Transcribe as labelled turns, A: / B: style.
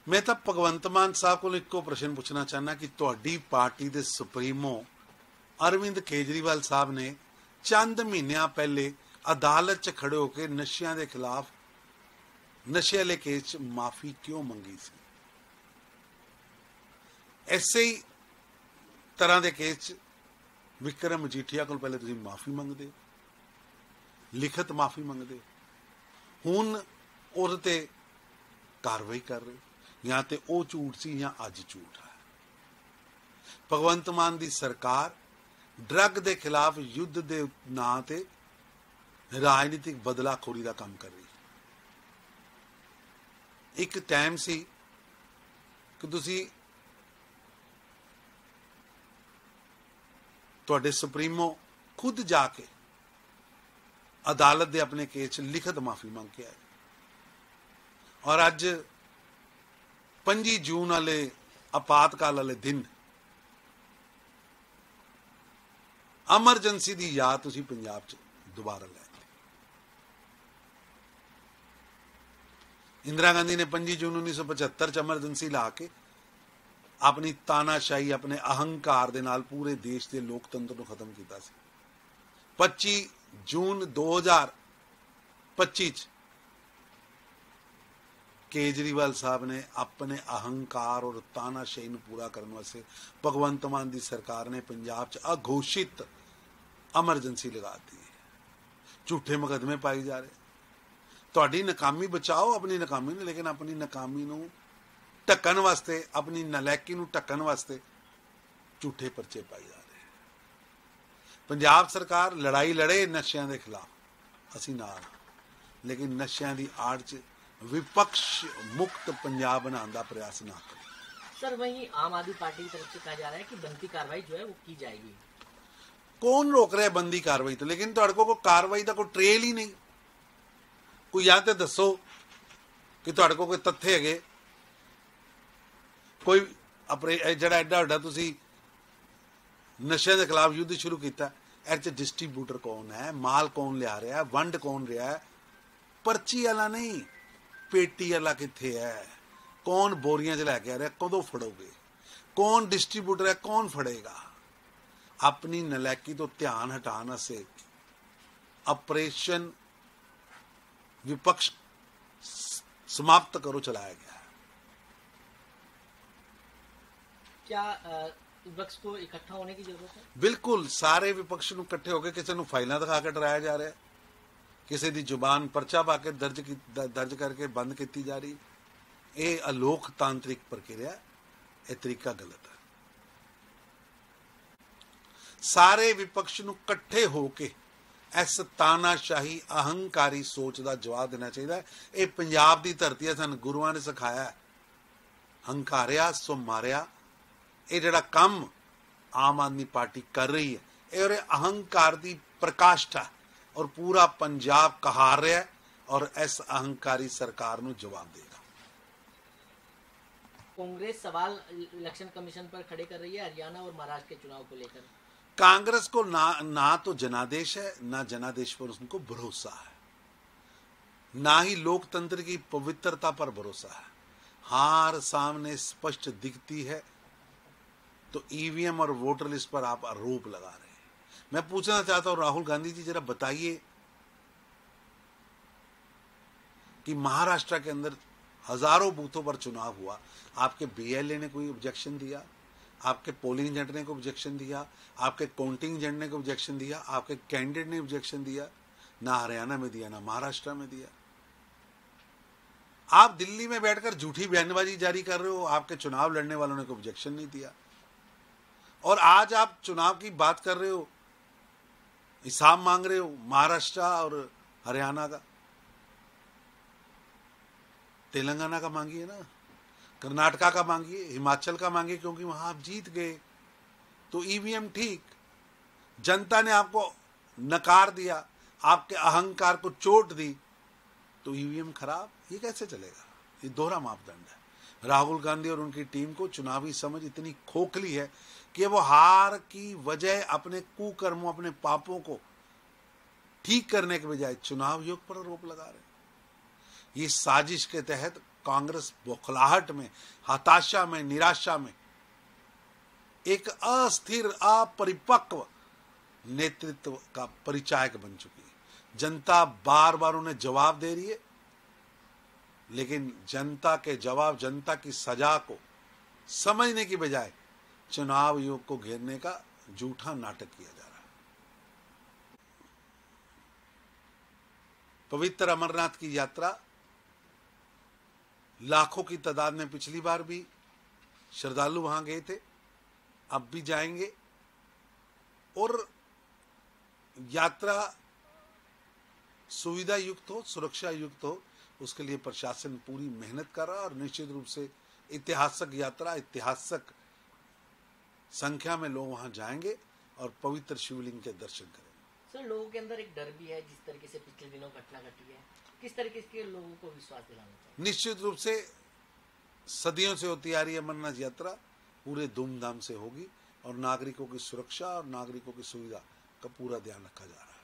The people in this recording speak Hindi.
A: मैं तो भगवंत मान साहब को एको प्रश्न पूछना चाहना कि तुहाडी पार्टी के सुप्रीमो अरविंद केजरीवाल साहब ने चंद महीनों पहले अदालत च खड़े होकर नशिया के खिलाफ नशे वाले केस च माफी क्यों मंगी सी? ऐसे ही तरह के केस च विक्रम मजीठिया को पहले तुसीं माफी मंगते हो, लिखित माफी मंगते हो, हुण उहदे ते कार्रवाई कर रहे हो। या तो वह झूठ सी या अज झूठ है। भगवंत मान की सरकार ड्रग के खिलाफ युद्ध के नां ते राजनीतिक बदलाखोरी का काम कर रही। एक टाइम सी कि तुसी तुहाडे सुप्रीमो खुद जाके अदालत के अपने केस लिखित माफी मंग के आए, और अज 25 जून वाले आपातकाल वाले दिन एमरजेंसी की याद तुसी पंजाब च दोबारा लै। इंदिरा गांधी ने 25 जून 1975 च एमरजेंसी ला के अपनी तानाशाही अपने अहंकार दे नाल पूरे देश के लोकतंत्र को खत्म किया। 25 जून 2025 केजरीवाल साहब ने अपने अहंकार और तानाशाही को पूरा करने वास्ते भगवंत मान की सरकार ने पंजाब च अघोषित एमरजेंसी लगा दी है। झूठे मुकदमे पाए जा रहे। तुहाडी नाकामी बचाओ अपनी नाकामी ने, लेकिन अपनी नाकामी नूं ढक्कन वास्ते, अपनी नलैकी नूं ढक्कन वास्ते झूठे परचे पाए जा रहे। पंजाब सरकार लड़ाई लड़े नशियां के खिलाफ, असीं नाल, लेकिन नशियां की आड़ च विपक्ष मुक्त पंजाब बनाने का प्रयास ना करें।
B: सर, वहीं आम आदमी पार्टी की तरफ से कहा जा रहा है कि बनती कार्रवाई जो है वो की जाएगी।
A: कौन रोक रहा है बंदी कार्रवाई तो? लेकिन तुहाडे कोल कार्रवाई का कोई ट्रेल ही नहीं। कोई या तो दसो कि तुहाडे कोल कोई तथ्य है, कोई अपने जिहड़ा एडा वड्डा तुसीं नशे के खिलाफ युद्ध शुरू किया, इहदे च डिस्ट्रीब्यूटर कौन है, माल कौन लिया रहा है, वंड कौन रहा है? पर्ची वाला नहीं, पेटी वाला किथे है, कौन बोरियां च लैके आ रहा है, कदों फड़ोगे, कौन डिस्ट्रीब्यूटर है, कौन फड़ेगा? अपनी नलैकी तो ध्यान हटाने से ऑपरेशन विपक्ष समाप्त करो चलाया गया है।
B: क्या विपक्ष को इकट्ठा होने की जरूरत है? बिल्कुल,
A: सारे विपक्ष को इकट्ठे होकर किसी को फाइलां दिखा के डराया जा रहा है, किसी की जुबान परचा पा के दर्ज करके बंद की जा रही। ये अलोकतांत्रिक प्रक्रिया, यह तरीका गलत है। सारे विपक्ष को इकट्ठे होके इस तानाशाही अहंकारी सोच का जवाब देना चाहिए। ये पंजाब की धरती है, सन गुरुआं ने सिखाया है, हंकारिया सो मारिया। ये जिहड़ा काम आम आदमी पार्टी कर रही है, ये अहंकार की प्रकाष्ठा और पूरा पंजाब कहार रहा है, और इस अहंकारी सरकार को जवाब देगा।
B: कांग्रेस सवाल इलेक्शन कमीशन पर खड़े कर रही है हरियाणा और महाराष्ट्र के चुनाव को लेकर।
A: कांग्रेस को ना तो जनादेश है, ना जनादेश पर उनको भरोसा है, ना ही लोकतंत्र की पवित्रता पर भरोसा है। हार सामने स्पष्ट दिखती है तो ईवीएम और वोटर लिस्ट पर आप आरोप लगा रहे हैं। मैं पूछना चाहता हूं राहुल गांधी जी, जरा बताइए कि महाराष्ट्र के अंदर हजारों बूथों पर चुनाव हुआ, आपके बीएलए ने कोई ऑब्जेक्शन दिया? आपके पोलिंग एजेंट ने कोई ऑब्जेक्शन दिया? आपके काउंटिंग एजेंट ने कोई ऑब्जेक्शन दिया? आपके कैंडिडेट ने ऑब्जेक्शन दिया? ना हरियाणा में दिया, ना महाराष्ट्र में दिया। आप दिल्ली में बैठकर झूठी बयानबाजी जारी कर रहे हो, आपके चुनाव लड़ने वालों ने कोई ऑब्जेक्शन नहीं दिया। और आज आप चुनाव की बात कर रहे हो, हिसाब मांग रहे हो महाराष्ट्र और हरियाणा का। तेलंगाना का मांगिए ना, कर्नाटका का मांगिए, हिमाचल का मांगिए, क्योंकि वहां आप जीत गए तो ईवीएम ठीक। जनता ने आपको नकार दिया, आपके अहंकार को चोट दी तो ईवीएम खराब। ये कैसे चलेगा? ये दोहरा मापदंड है। राहुल गांधी और उनकी टीम को चुनावी समझ इतनी खोखली है कि वो हार की वजह अपने कुकर्मों, अपने पापों को ठीक करने के बजाय चुनाव योग पर आरोप लगा रहे हैं। ये साजिश के तहत कांग्रेस बौखलाहट में, हताशा में, निराशा में एक अस्थिर, अपरिपक्व नेतृत्व का परिचायक बन चुकी है। जनता बार बार उन्हें जवाब दे रही है, लेकिन जनता के जवाब, जनता की सजा को समझने की बजाय चुनाव आयोग को घेरने का झूठा नाटक किया जा रहा है। पवित्र अमरनाथ की यात्रा लाखों की तादाद में पिछली बार भी श्रद्धालु वहां गए थे, अब भी जाएंगे, और यात्रा सुविधा युक्त हो, सुरक्षा युक्त हो, उसके लिए प्रशासन पूरी मेहनत कर रहा है। और निश्चित रूप से ऐतिहासिक यात्रा, ऐतिहासिक संख्या में लोग वहां जाएंगे और पवित्र शिवलिंग के दर्शन करेंगे।
B: सर, लोगों के अंदर एक डर भी है, जिस तरीके से पिछले दिनों घटना घटी है, किस तरीके के लोगों को विश्वास दिलाना चाहिए?
A: निश्चित रूप से सदियों से होती आ रही है अमरनाथ यात्रा पूरे धूमधाम से होगी और नागरिकों की सुरक्षा और नागरिकों की सुविधा का पूरा ध्यान रखा जा रहा है।